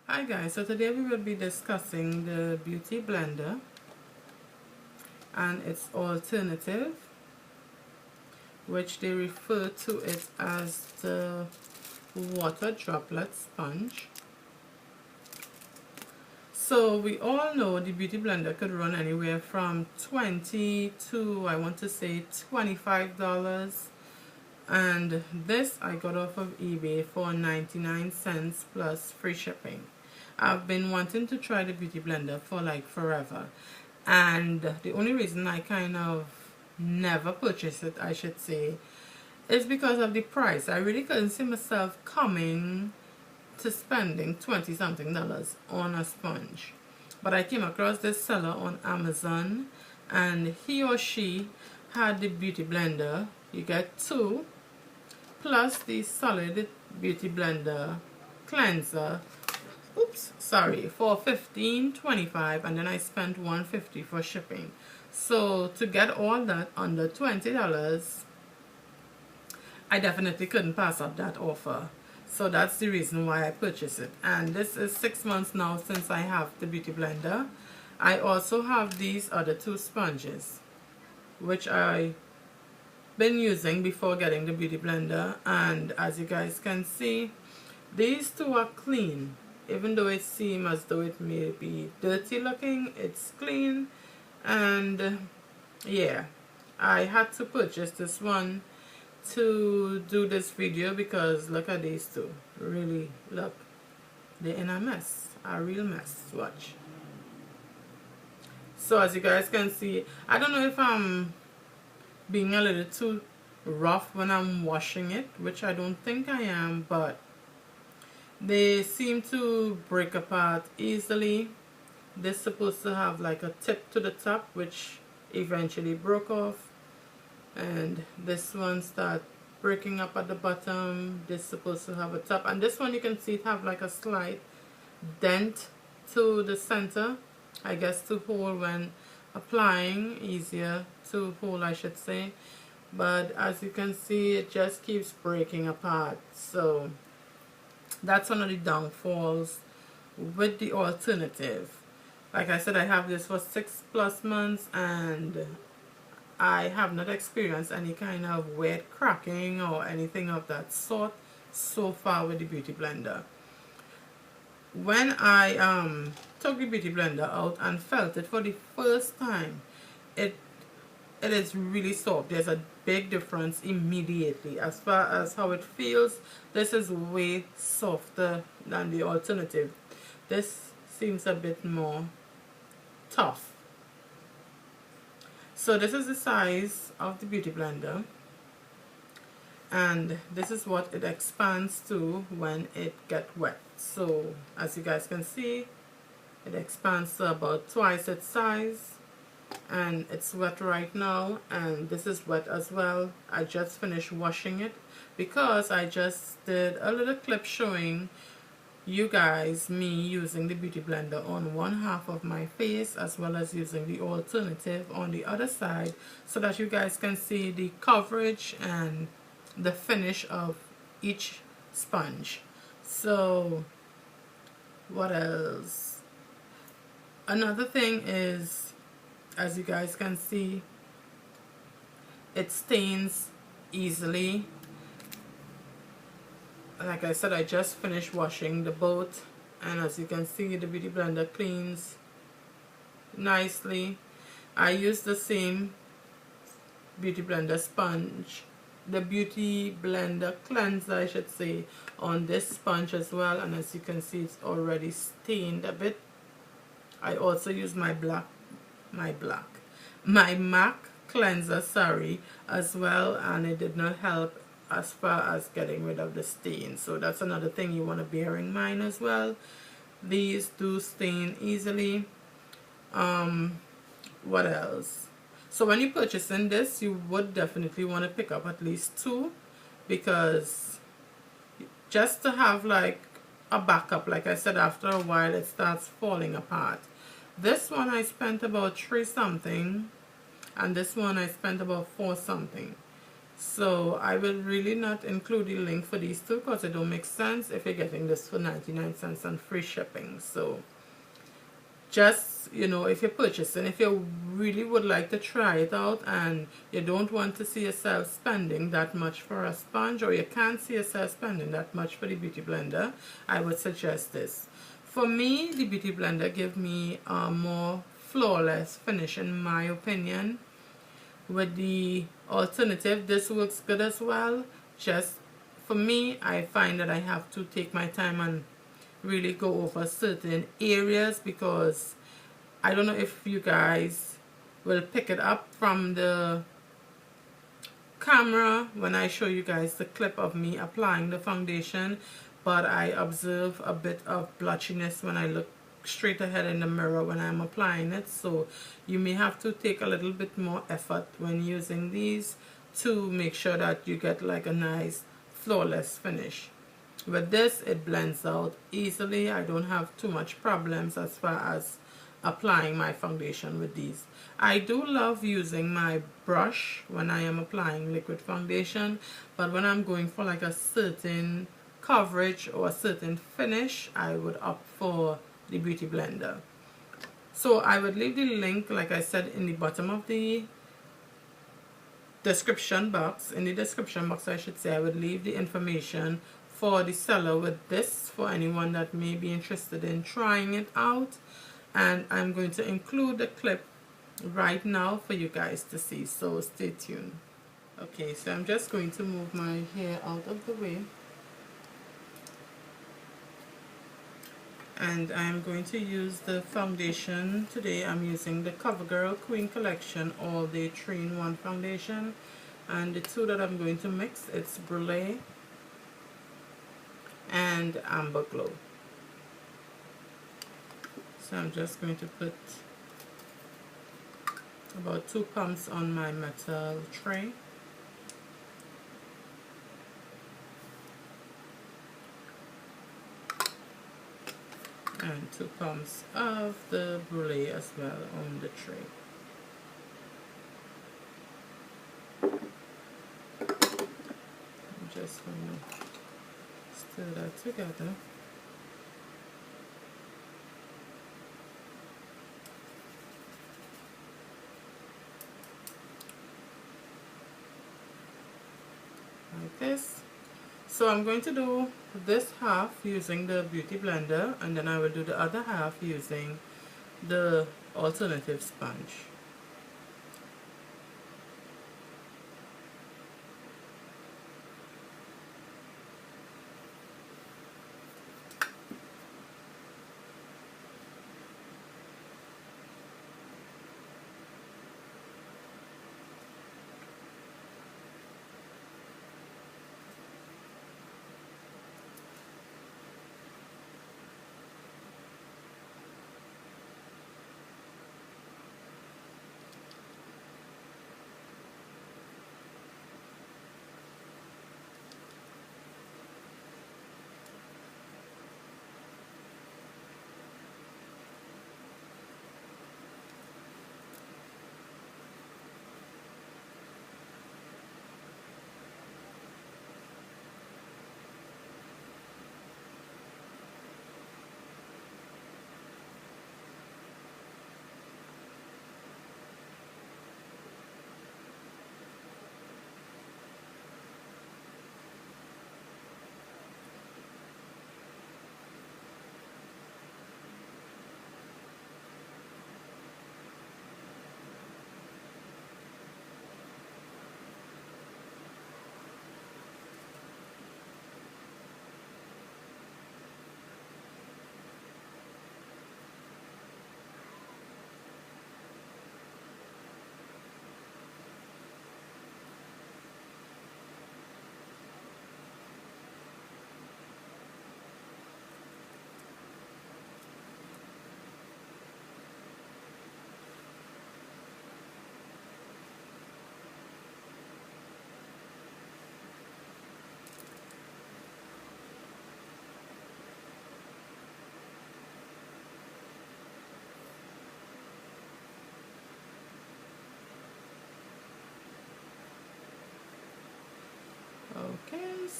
Hi guys, so today we will be discussing the Beauty Blender and its alternative, which they refer to it as the water droplet sponge. So we all know the Beauty Blender could run anywhere from $20 to, I want to say, $25. And this I got off of eBay for 99 cents plus free shipping. I've been wanting to try the Beauty Blender for like forever, and the only reason I kind of never purchased it, I should say, is because of the price. I really couldn't see myself coming to spending 20 something dollars on a sponge. But I came across this seller on Amazon, and he or she had the Beauty Blender. You get two plus the solid Beauty Blender cleanser, for $15.25, and then I spent $1.50 for shipping. So to get all that under $20, I definitely couldn't pass up that offer. So that's the reason why I purchased it. And this is 6 months now since I have the Beauty Blender. I also have these other two sponges, which I been using before getting the Beauty Blender, and as you guys can see, these two are clean. Even though it seems as though it may be dirty looking, it's clean. And yeah, I had to purchase this one to do this video because look at these two. Really, look, they're in a mess, a real mess. Watch. So as you guys can see, I don't know if I'm being a little too rough when I'm washing it, which I don't think I am, but they seem to break apart easily. This is supposed to have like a tip to the top, which eventually broke off, and this one start breaking up at the bottom. This is supposed to have a top, and this one you can see it have like a slight dent to the center, I guess to hold when applying, easier to hold I should say. But as you can see, it just keeps breaking apart. So that's one of the downfalls with the alternative. Like I said, I have this for 6+ months, and I have not experienced any kind of weird cracking or anything of that sort so far with the Beauty Blender. When I took the Beauty Blender out and felt it for the first time, it is really soft. There's a big difference immediately as far as how it feels. This is way softer than the alternative. This seems a bit more tough. So this is the size of the Beauty Blender, and this is what it expands to when it gets wet. So as you guys can see, it expands to about twice its size, and it's wet right now, and this is wet as well. I just finished washing it because I just did a little clip showing you guys me using the Beauty Blender on one half of my face as well as using the alternative on the other side, so that you guys can see the coverage and the finish of each sponge. So what else? Another thing is, as you guys can see, it stains easily. Like I said, I just finished washing the boat, and as you can see, the Beauty Blender cleans nicely. I use the same Beauty Blender sponge, the Beauty Blender cleanser I should say, on this sponge as well, and as you can see, it's already stained a bit. I also use my MAC cleanser, sorry, as well, and it did not help as far as getting rid of the stain. So that's another thing you want to bear in mind as well. These do stain easily. What else? So when you're purchasing this, you would definitely want to pick up at least two, because just to have like a backup, like I said, after a while it starts falling apart. This one I spent about $3 something, and this one I spent about $4 something. So I will really not include the link for these two because it don't make sense if you're getting this for 99 cents and free shipping. So just, you know, if you're purchasing, if you really would like to try it out and you don't want to see yourself spending that much for a sponge, or you can't see yourself spending that much for the beauty blender, I would suggest this. For me, the beauty blender gives me a more flawless finish in my opinion. With the alternative, this works good as well. Just for me, I find that I have to take my time and really go over certain areas, because I don't know if you guys will pick it up from the camera when I show you guys the clip of me applying the foundation, but I observe a bit of blotchiness when I look straight ahead in the mirror when I'm applying it. So you may have to take a little bit more effort when using these to make sure that you get like a nice flawless finish. With this, it blends out easily. I don't have too much problems as far as applying my foundation with these. I do love using my brush when I am applying liquid foundation, but when I'm going for like a certain coverage or a certain finish, I would opt for the beauty blender. So I would leave the link, like I said, in the bottom of the description box. In the description box, I should say, I would leave the information for the seller with this for anyone that may be interested in trying it out. And I'm going to include the clip right now for you guys to see, so stay tuned. Okay, so I'm just going to move my hair out of the way, and I'm going to use the foundation. Today I'm using the CoverGirl Queen Collection All Day 3-in-1 foundation, and the two that I'm going to mix, it's Brulee and Amber Glow. So I'm just going to put about 2 pumps on my metal tray. And 2 pumps of the Brulee as well on the tray. I'm just going to stir that together. Like this. So I'm going to do this half using the beauty blender, and then I will do the other half using the alternative sponge.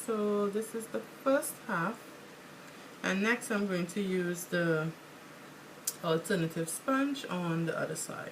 So this is the first half, and next I'm going to use the alternative sponge on the other side.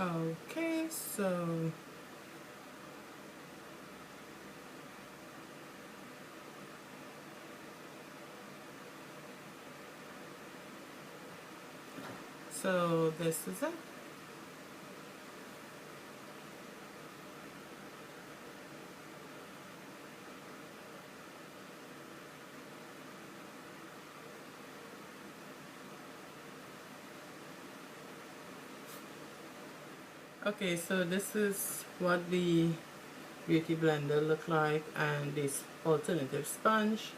Okay, so this is it. Okay, so this is what the beauty blender look like, and this alternative sponge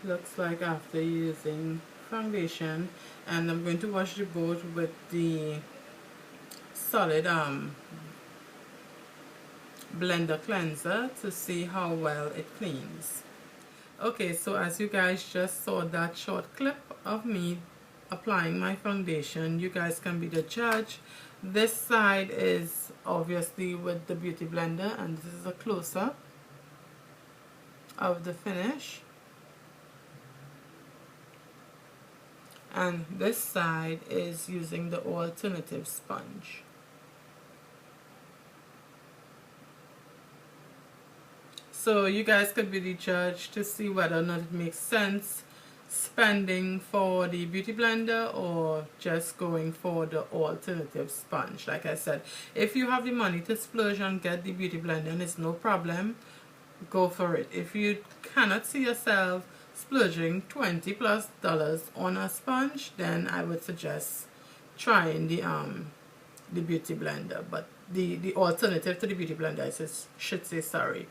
looks like after using foundation. And I'm going to wash the both with the solid blender cleanser to see how well it cleans. Okay, so as you guys just saw that short clip of me applying my foundation, you guys can be the judge. This side is obviously with the beauty blender, and this is a close-up of the finish. And this side is using the alternative sponge. So you guys could be the judge to see whether or not it makes sense spending for the beauty blender or just going for the alternative sponge. Like I said, if you have the money to splurge and get the beauty blender, and it's no problem, go for it. If you cannot see yourself splurging $20+ on a sponge, then I would suggest trying the beauty blender. But the alternative to the beauty blender, I should say, sorry.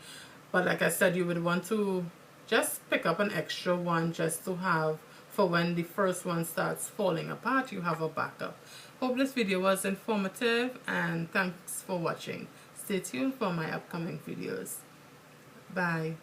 But like I said, you would want to just pick up an extra one just to have for when the first one starts falling apart, you have a backup. Hope this video was informative, and thanks for watching. Stay tuned for my upcoming videos. Bye.